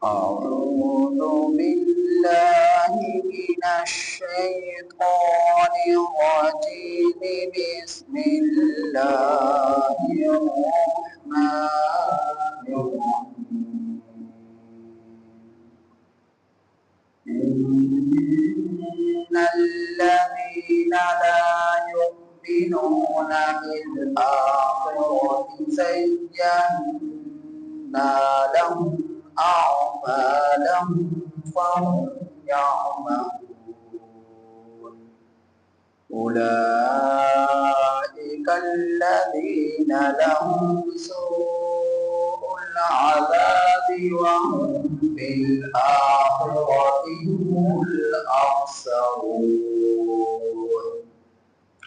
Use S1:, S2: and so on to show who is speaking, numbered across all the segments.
S1: أعوذ بالله من الشيطان الرجيم بسم الله الرحمن الرحيم إن الذين لا يؤمنون بالآخرة زينا لهم أعمالهم فهم يعملون أولئك الذين لهم سوء العذاب وهم في الآخرة هم الأخسرون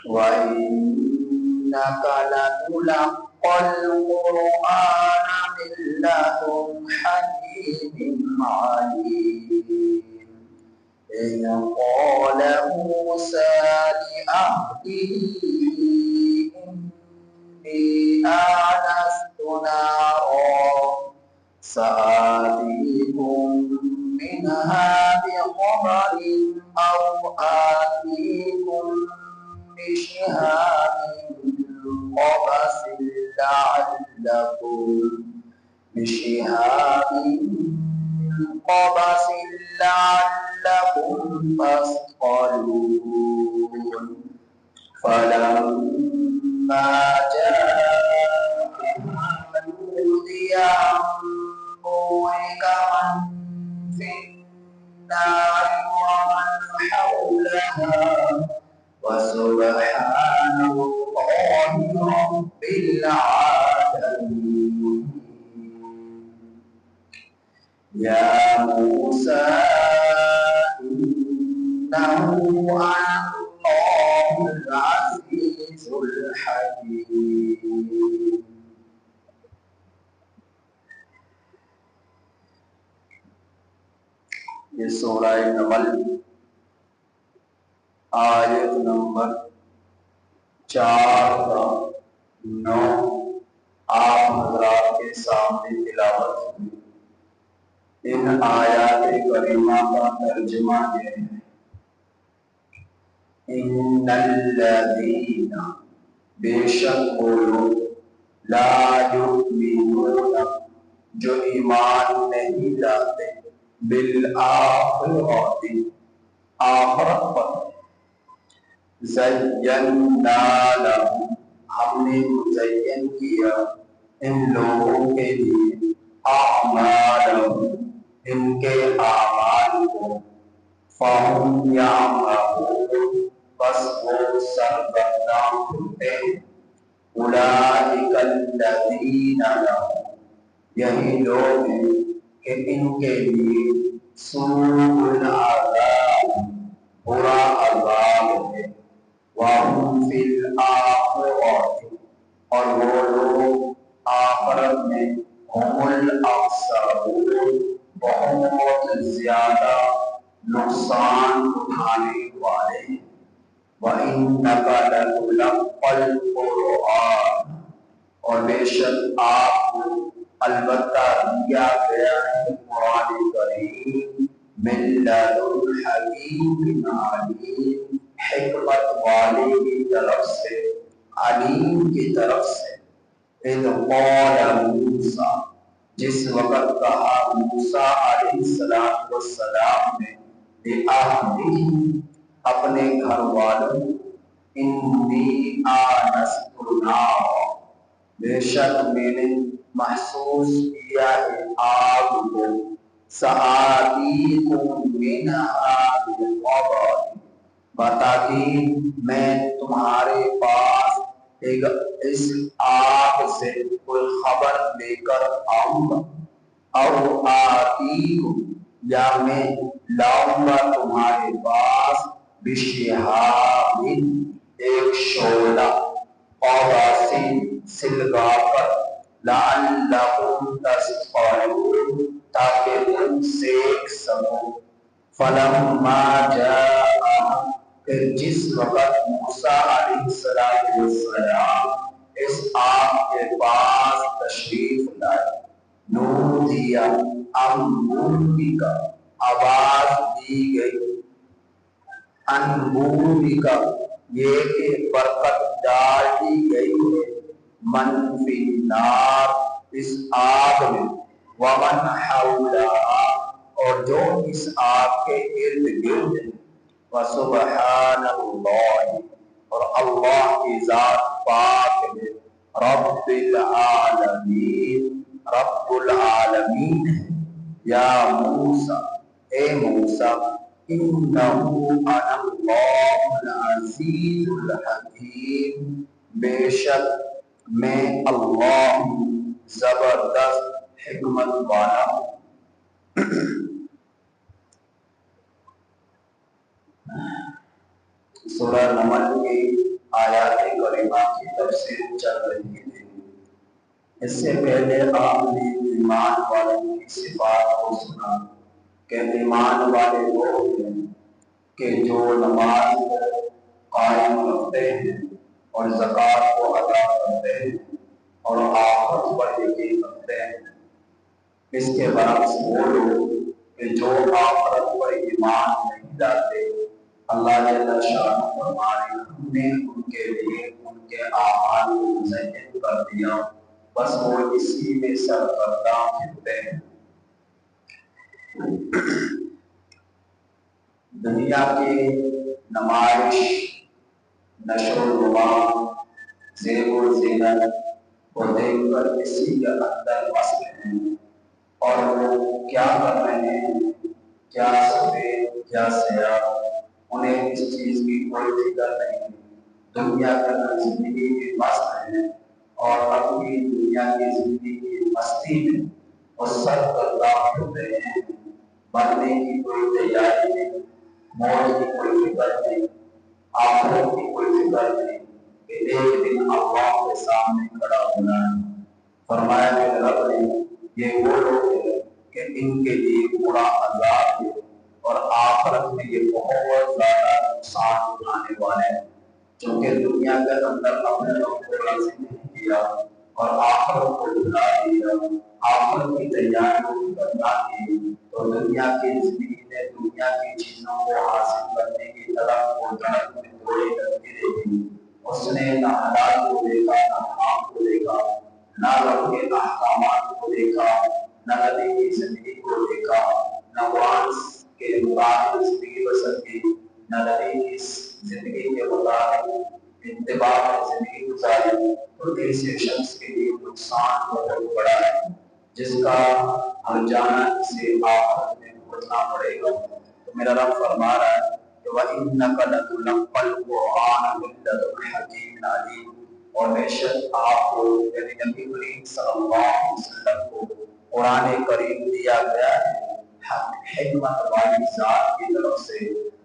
S1: وإنك لتلقى القرآن من لدن حكيم عليم إذ قال موسى لأهله إني آنست نارا سآتيكم منها بخبر أو آتيكم بشهاب قبس لعلكم تصطلون فلما جاءها نودي أن بورك من في النار ومن حولها وسبحان الله رب العالمين يا موسى إنه أنا الله العزيز الحكيم. یہ سورہ نمل آیت نمبر 4-9 آپ حضرات کے سامنے تلاوت ہوئی۔ ان آیات کریمہ کا ترجمہ یہ ہے، ان الذین بے شک وہ لوگ لا یؤمنون جو ایمان نہیں لاتے بالآخرۃ آخرت پر، زینا لہم ہم نے مزین کیا ان لوگوں کے لیے اعمالہم ان کے اعمال کو، فہم یعملون بس وہ سرگرداں ہوتے ہیں، اولئک الذین لہم یہی لوگ ہیں کہ ان کے لیے سوء العذاب برا عذاب ہے، وَهُمْ فِي الْآخِرَةِ اور وہ لوگ آخرت میں ہم الاخسرون بہت زیادہ نقصان اٹھانے والے ہیں، وَإِنَّكَ لَتُلَقَّى الْقُرْآنَ اور بے شک آپ کو البتہ دیا گیا ہے قرآن کریم من لدن حکیم علیم حکمت والے کی طرف سے، علیم کی طرف سے۔ اذ قال موسیٰ جس وقت کہا موسیٰ علیہ السلام نے لأہلہ اپنے گھر والوں، انی آنست نارا بے شک میں نے محسوس کیا ہے آگ کو، سآتیکم منہا بخبر بتاکہ میں تمہارے پاس اس آگ سے کوئی خبر لے کر آؤں گا، او آتیکم یا میں لاؤں گا تمہارے پاس بشہاب ایک شعلہ، قبس سلگا کر، لعلکم تصطلون تاکہ تم سیکھ سکو، فلما جاء پھر جس وقت موسیٰ علیہ السلام اس آگ کے پاس تشریف لائے، نودیا امبولی کا آواز دی گئی، انبولی کا یہ کہ برکت ڈال دی گئی ہے، من فی النار اس آگ میں، ومن حولہا اور جو اس آگ کے ارد گرد ہے، وسبحان اللہ اور اللہ کی ذات پاک ہے، رب العالمین رب العالمین ہے، یا موسیٰ اے موسیٰ انہو انا اللہ العزیز الحکیم بے شک میں اللہ ہوں زبردست حکمت والا ہوں۔ سورہ نمل کی آیات کریمہ کی تفسیر چل رہی ہے۔ اس سے پہلے آپ نے ایمان والوں کی صفات کو سنا کہ ایمان والے لوگ ہیں کہ جو نماز کو قائم رکھتے ہیں اور زکوٰۃ کو ادا کرتے ہیں اور آخرت پر یقین رکھتے ہیں۔ اس کے برعکس وہ لوگ کہ جو آخرت پر ایمان نہیں لاتے، اللہ جل شانہ فرما رہے ہیں ہم نے ان کے لیے ان کے اعمال کو مزین کر دیا، بس وہ اسی میں سرگرداں پھرتے ہیں۔ دنیا کی نمائش، نشو و نما، زیب و زینت کو دیکھ کر اسی کے اندر مست ہیں، اور وہ کیا کر رہے ہیں، کیا سفید کیا سیاہ، انہیں اس چیز کی کوئی فکر نہیں، دنیا کا زندگی میں مست ہیں اور اپنی دنیا کی زندگی کی مستی میں وہ سرگرداں ہوتے ہیں، مرنے کی کوئی تیاری نہیں، موت کی کوئی فکر نہیں، آخرت کی کوئی فکر نہیں کہ ایک دن اللہ کے سامنے کھڑا ہونا ہے۔ فرمایا میرے رب نے یہ وہ لوگ ہیں کہ ان کے لیے برا عذاب ہے اور آخرت میں یہ بہت زیادہ نقصان اٹھانے والے ہیں، چونکہ دنیا کے اندر اپنے لوگ کو راضی نہیں کیا اور آخرت کو بھلا دیا، آخرت کی تیاریوں کو کرنا کی، تو دنیا کی زندگی میں دنیا کی چیزوں کو حاصل کرنے کی طرف وہ جنت میں دوڑے کرتی رہی۔ اس نے نہ حلال کو دیکھا نہ حرام کو دیکھا، نہ رب کے احکامات کو دیکھا، نہ نبی کی زندگی کو دیکھا، نہ قرآن کے مطابق زندگی بسر کی، نہ نبی کی زندگی کے مطابق اتباع میں زندگی گزاری، تو ایسے شخص کے لیے نقصان بہت بڑا ہے، جس کا ہر جانا اسے آخرت میں بھگتنا پڑے گا۔ تو میرا رب فرما رہا ہے کہ وَإِنَّكَ لَتُلَقَّى الْقُرْآنَ مِن لَّدُنْ حَكِيمٍ عَلِيمٍ، اور بے شک آپ کو یعنی نبی کریم صلی اللہ علیہ وسلم کو قرآن کریم دیا گیا ہے حکمت والی ذات کی طرف سے،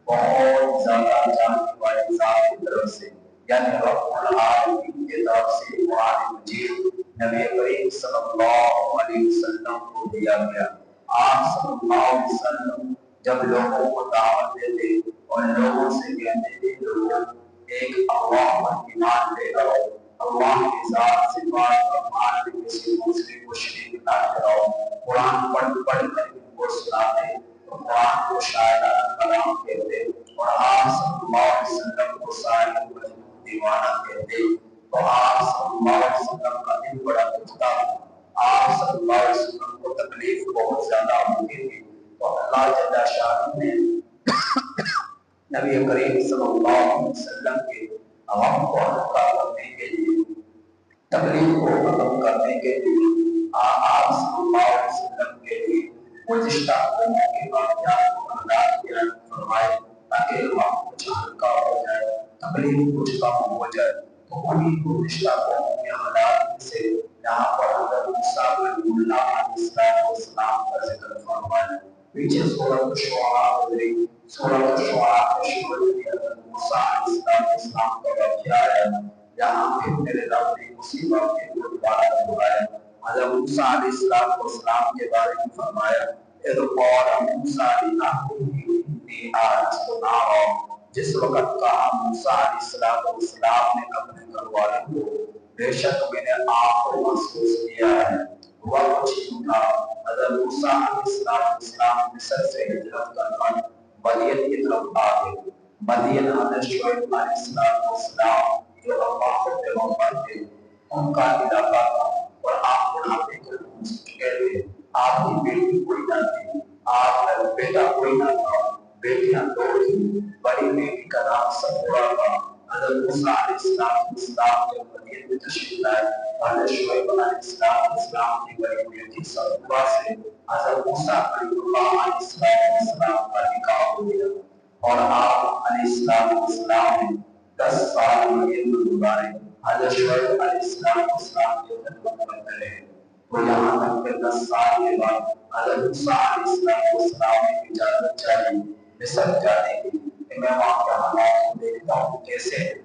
S1: بہت زیادہ جاننے والی ذات کی طرف سے، یعنی رب العالمین کی طرف سے قرآن مجید نبی کریم صلی اللہ علیہ وسلم کو دیا گیا۔ آپ صلی اللہ علیہ وسلم جب لوگوں کو دعوت دیتے اور لوگوں سے کہتے تھے لوگوں ایک اللہ پر ایمان لے آؤ، اللہ کی ذات سے بات کا مان لے، کسی دوسرے کو شریک نہ کراؤ، قرآن پڑھ پڑھ کر ان کو سناتے اور قرآن کو شاعرانہ کلام کہتے اور آپ صلی اللہ علیہ وسلم کو ساری مجنون دیوانہ کہتے، تو آپ صلی اللہ علیہ وسلم کا دل بڑا دکھتا، آپ صلی اللہ علیہ وسلم کو تکلیف بہت زیادہ ہوتی تھی، تو اللہ جل شانہ نے نبی کریم صلی اللہ علیہ وسلم کے عوام کو ہلکا کرنے کے لیے، تکلیف کو ختم کرنے کے لیے آپ صلی اللہ علیہ وسلم کے لیے گزشتہ قوموں کے واقعات کو برداشت کیا فرمائے تاکہ عوام کچھ ہلکا ہو جائے، تکلیف کچھ کم ہو جائے۔ تو انہیں گزشتہ قوموں کے حالات سے یہاں پر حضرت موسیٰ کلیم اللہ علیہ السلام کا ذکر فرمائے۔ پیچھے سورۃ شعراء گزری، سورۃ شعراء کے شروع میں حضرت موسیٰ علیہ السلام کا واقعہ ہے، یہاں پھر میرے رب نے اسی واقعے کو دوبارہ دہرایا۔ حضرت موسیٰ علیہ السلام کے بارے میں فرمایا اذ قال موسیٰ لقومه انی آنست نارا، جس وقت کہا موسیٰ علیہ السلام نے اپنے گھر والوں کو بے شک میں نے آگ کو محسوس کیا ہے، ہوا کچھ یوں تھا، حضرت موسیٰ علیہ السلام مصر سے ہجرت کر مدین کی طرف آ گئے۔ مدین حضرت شعیب علیہ السلام جو اللہ کے پیغمبر تھے ان کا علاقہ تھا، اور آپ بڑھاپے کو پہنچ چکے تھے۔ آپ کی بیٹی کوئی نہ تھی، آپ کا بیٹا کوئی نہ تھا، بیٹیاں دو تھیں۔ بڑی بیٹی کا نام سپورہ تھا۔ حضرت موسیٰ علیہ السلام جب مدین میں تشریف لائے، حضرت شعیب علیہ السلام کی بڑی بیٹی سپورہ سے حضرت موسیٰ علیہ السلام کا نکاح ہو گیا، اور آپ علیہ السلام نے 10 سال مدین میں گزارے۔ حضرت شعیب علیہ السلام کی خدمت کرتے رہے، تو یہاں تک کہ 10 سال کے بعد حضرت موسیٰ علیہ السلام نے اجازت چاہی مصر جانے کی کہ میں وہاں کے حالات کو دیکھتا ہوں کیسے ہیں،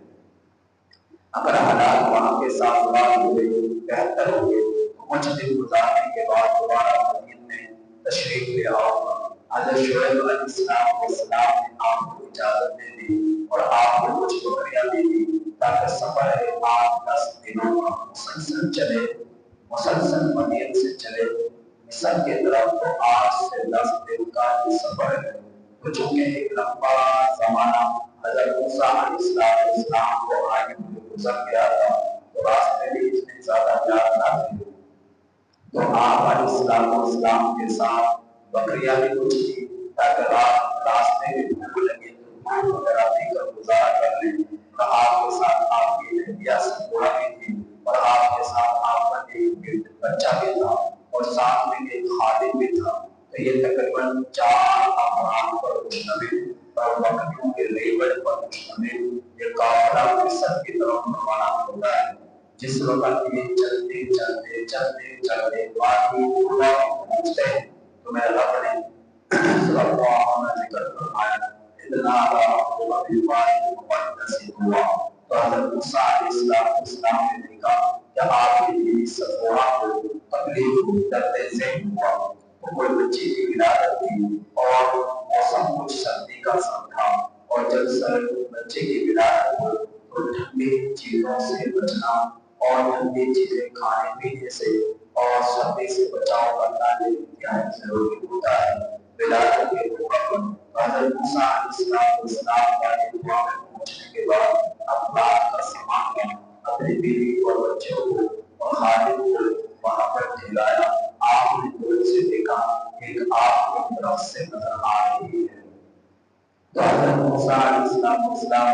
S1: اگر حالات وہاں کے سازگار ہوئے، بہتر ہوئے تو کچھ دن گزارنے کے بعد دوبارہ مدین میں تشریف لے آؤں گا۔ حضرت شعیب علیہ السلام نے آپ کو اجازت دے دی اور آپ کو کچھ بکریاں دے دی تاکہ سفر 8-10 دنوں کا مسلسل مدین سے چلے مصر کی طرف، تو 8 سے 10 دن کا یہ سفر ہے۔ تو چونکہ ایک لمبا زمانہ حضرت موسیٰ علیہ السلام کو آگے گزر گیا تھا، تو راستے بھی اتنے زیادہ یاد نہ تھے، تو آپ علیہ السلام کے ساتھ بکریاں بھی کچھ تھی تاکہ راستے میں بھوک لگے تو بھوک وغیرہ دے کر گزارا کر لیں، اور آپ کے ساتھ آپ کی لڑکیاں سپورہ بھی تھی، اور آپ کے ساتھ آپ کا ایک بچہ بھی تھا، اور ساتھ میں ایک خادم بھی تھا۔ تو یہ تقریباً 4 افراد پر مشتمل اور بکریوں کے لیبر پر مشتمل یہ قافلہ مصر کی طرف روانہ ہوتا ہے۔ جس وقت یہ چلتے وادی طویٰ پہنچتے ہیں تو میرے رب نے صلی اللہ علیہ ذکر فرمایا اتنا رب بالوادی المقدس طویٰ، تو حضرت موسیٰ علیہ السلام نے دیکھا کہ آپ کی بیوی سپورہ کو تکلیف درد ذہن ہوا، تو کوئی بچی کی ولادت تھی اور موسم کچھ سردی کا سا تھا، اور جب بچے کی ولادت ہو تو ٹھنڈی چیزوں سے بچنا اور ٹھنڈی چیزیں کھانے پینے سے اور سردی سے بچاؤ کرنا یہ انتہائی ضروری ہوتا ہے۔ ولادت کے موقع پر حضرت موسیٰ علیہ السلام کا دعا میں پہنچنے کے بعد اولاد کا سامان اپنی بیوی اور بچوں کو اور خادم کو وہاں پر ٹھہرایا۔ آپ نے دور سے دیکھا ایک آگ کی طرف سے نظر آ رہی ہے، تو حضرت موسیٰ علیہ السلام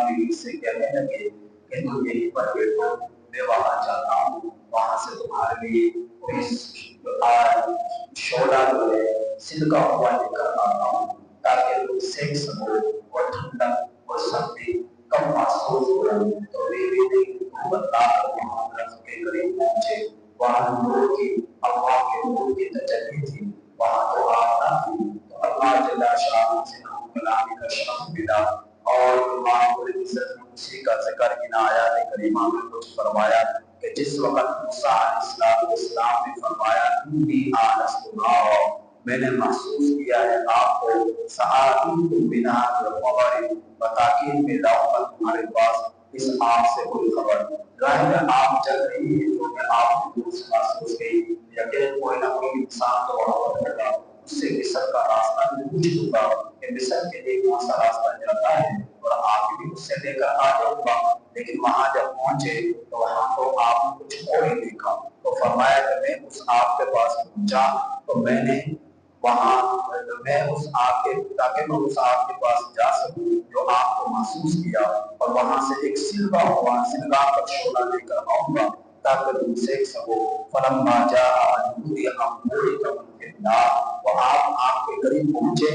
S1: بیوی سے کہنے لگے کہ تم یہیں پر بیٹھو، میں وہاں جاتا ہوں، وہاں سے تمہارے لیے کوئی شعلہ جو ہے صدقہ ہوا لے کر آتا ہوں تاکہ تم سیکھ سکو اور ٹھنڈک اور سردی کم محسوس ہو۔ تو بیوی نے بتا کر وہاں درخت کے قریب پہنچے، وہاں نور کی اللہ کے نور کی تجلی تھی، وہاں تو آگ نہ تھی، تو اللہ جل شانہ سے کلامی کا شرف ملا، اور امام العزت نے اسی کا ذکر ان آیات کریمہ میں کچھ فرمایا کہ جس وقت موسیٰ علیہ السلام نے فرمایا انی آنست نارا، میں نے محسوس کیا ہے آپ کو، سآتیکم منہا بالخبر، بتاکید میں لاؤں گا تمہارے پاس اس آگ سے کوئی خبر۔ ظاہر ہے آگ جل رہی ہے جو کہ آپ کو دور سے محسوس گئی، یقین کوئی نہ کوئی انسان تو وہاں پر ہوگا، اس سے مصر کا راستہ بھی پوچھ چکا کہ مصر کے لیے کون سا راستہ جاتا ہے، اور آپ بھی اس سے لے کر آ جاؤں گا۔ لیکن وہاں جب پہنچے تو وہاں تو آپ نے کچھ اور ہی دیکھا، تو فرمایا کہ میں اس آگ کے پاس پہنچا تو میں نے وہاں میں اس آگ کے تاکہ میں اس آگ کے پاس جا سکوں جو آگ کو محسوس کیا، اور وہاں سے ایک سلگا کا شعلہ لے کر آؤں گا تاکہ تم سیکھ سکو۔ فلما جاء نودی ان بورک من فی النار، تو آپ آگ کے قریب پہنچے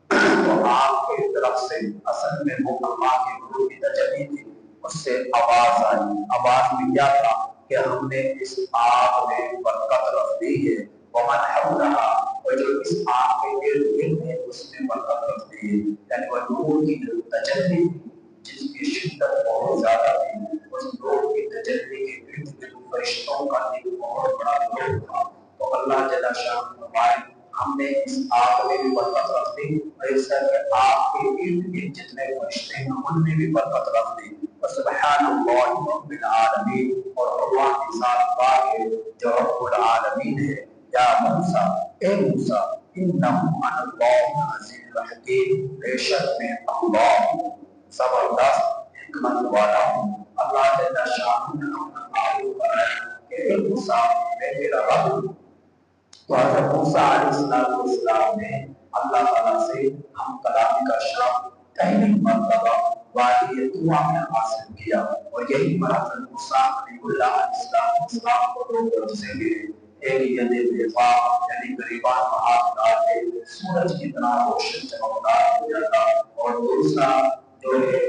S1: تو آگ کی طرف سے اصل میں وہ اللہ کے نور کی تجلی تھی، اس سے آواز آئی، آواز میں کیا تھا کہ ہم نے اس آگ میں برکت رکھ دی ہے، ومن حولہا، اور جو اس آگ کے ارد گرد ہے اس میں برکت رکھ دی ہے، یعنی وہ نور کی جو تجلی تھی جس کی شدت بہت زیادہ تھی، اس نور کی تجلی کے ارد گرد فرشتوں کا ایک بہت بڑا نور تھا۔ تو اللہ جل شانہ فرمائے ہم نے اس آگ میں بھی برکت رکھ دی، اور اس طرح آگ کے ارد گرد جتنے فرشتے ہیں ان میں بھی برکت رکھ دی۔ سبحان اللہ رب العالمین، اور اللہ کی ذات پاک ہے جو رب العالمین ہے، یا موسیٰ، اے موسیٰ، انہم انا اللہ عزیز الحکیم، بے شک میں اللہ زبردست حکمت والا ہوں۔ اللہ جل شانہ نے اپنا تعارف کرایا کہ اے موسیٰ میں تیرا رب ہوں۔ تو حضرت موسیٰ علیہ السلام نے اللہ تعالیٰ سے ہم کلامی کا شرف پہلی مرتبہ وادی طویٰ میں حاصل کیا، اور یہی پر حضرت موسیٰ علیہ السلام کو دو طرف سے ملے۔ ایک ید دفاع یعنی گریبان پر ہاتھ ڈالتے سورج کی طرح روشن چمکدار ہو جاتا، اور دوسرا جو ہے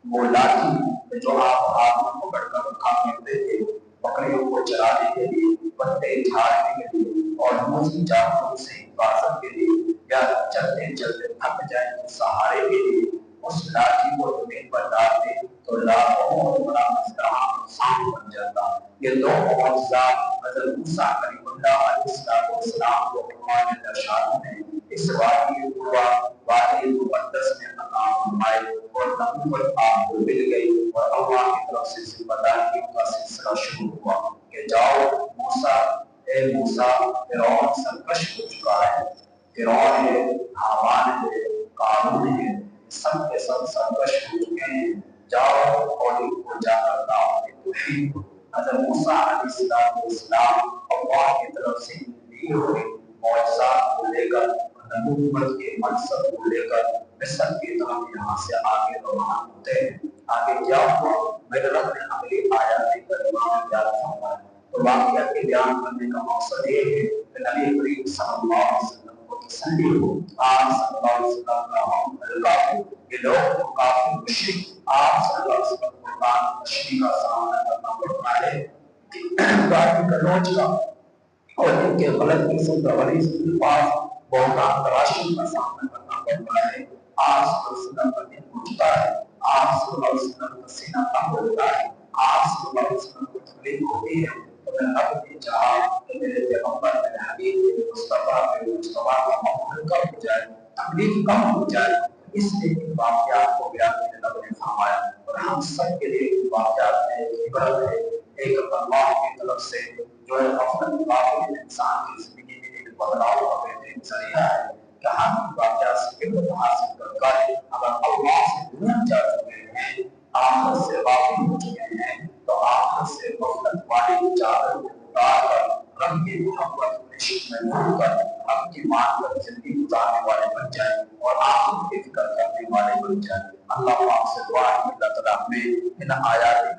S1: وہ لاٹھی جو آپ ہاتھ میں پکڑ کر اٹھا کرتے تھے بکریوں کو چرانے کے لیے، پتے جھاڑنے کے لیے، اور موسمی جانوروں سے حفاظت کے لیے، یا چلتے چلتے تھک جائیں تو سہارے کے لیے اس لاٹھی کو زمین پر ڈالتے تو لاکھوں بڑا مزدحام سام بن جاتا۔ یہ دو معجزات حضرت موسیٰ کلیم اللہ علیہ السلام کو اللہ جل شانہ نے اس وادی طویٰ، وادی مقدس میں عطا فرمائے، اور نبوت آپ کو مل گئی، اور اللہ کی طرف سے ذمہ داریوں کا سلسلہ شروع ہوا کہ جاؤ موسیٰ، اے موسیٰ، فرعون سرکش ہو چکا ہے، فرعون ہے، حامان ہے، قارون ہے، سب کے سب سرکش ہو چکے ہیں، جاؤ اور ان کو جا کر دعوت توحید دو۔ حضرت موسیٰ علیہ السلام اللہ کی طرف سے دیے ہوئے معجزات کو لے کر، نبوت کے منصب کو لے کر مصر کی طرف یہاں سے آگے روانہ ہوتے ہیں۔ آگے کیا ہوا میرے رب نے اگلی آیات کریمہ میں بیان فرمایا۔ تو واقعہ کے بیان کرنے کا مقصد یہ ہے کہ نبی کریم صلی اللہ علیہ وسلم کو تسلی ہو، آپ صلی اللہ علیہ وسلم کا حکم اللہ ہو، یہ لوگ تو کافی مشرک آپ صلی اللہ علیہ وسلم کو قرآن تشریح کا سامنا کرنا پڑتا ہے، گاڑی کا لوچ کا اور ان کے غلط قسم کا غلیظ الفاظ بہتان تراشی کا سامنا کرنا پڑتا ہے۔ آپ صلی اللہ علیہ وسلم کا دل اٹھتا ہے، آپ صلی اللہ علیہ وسلم کا سینہ تنگ ہوتا ہے، آپ صلی اللہ علیہ وسلم کو تکلیف ہوتی ہے، تو میں رب نے چاہا کہ میرے پیغمبر، میرے حبیب، میرے مصطفیٰ کا معمول کم ہو جائے، تکلیف کم ہو جائے، اس لیے ان واقعات کو بیان میرے رب نے فرمایا۔ اور ہم سب کے لیے ان واقعات میں عبرت ہے، ایک اللہ کی طرف سے جو ہے غفلت غافل انسان کی زندگی میں ایک بدلاؤ کا بہترین ذریعہ ہے کہ ہم ان واقعات سے عبرت حاصل کر کر اگر اللہ سے دور جا چکے ہیں، آخرت سے غافل ہو چکے ہیں، تو آخرت سے غفلت والی چادر کو اتار کر رب کی محبت عشق میں ڈوب کر رب کی مان کر زندگی گزارنے والے بن جائیں اور آخرت کی فکر کرنے والے بن جائیں۔ اللہ پاک سے دعا ہے کہ اللہ تعالیٰ ہمیں ان آیات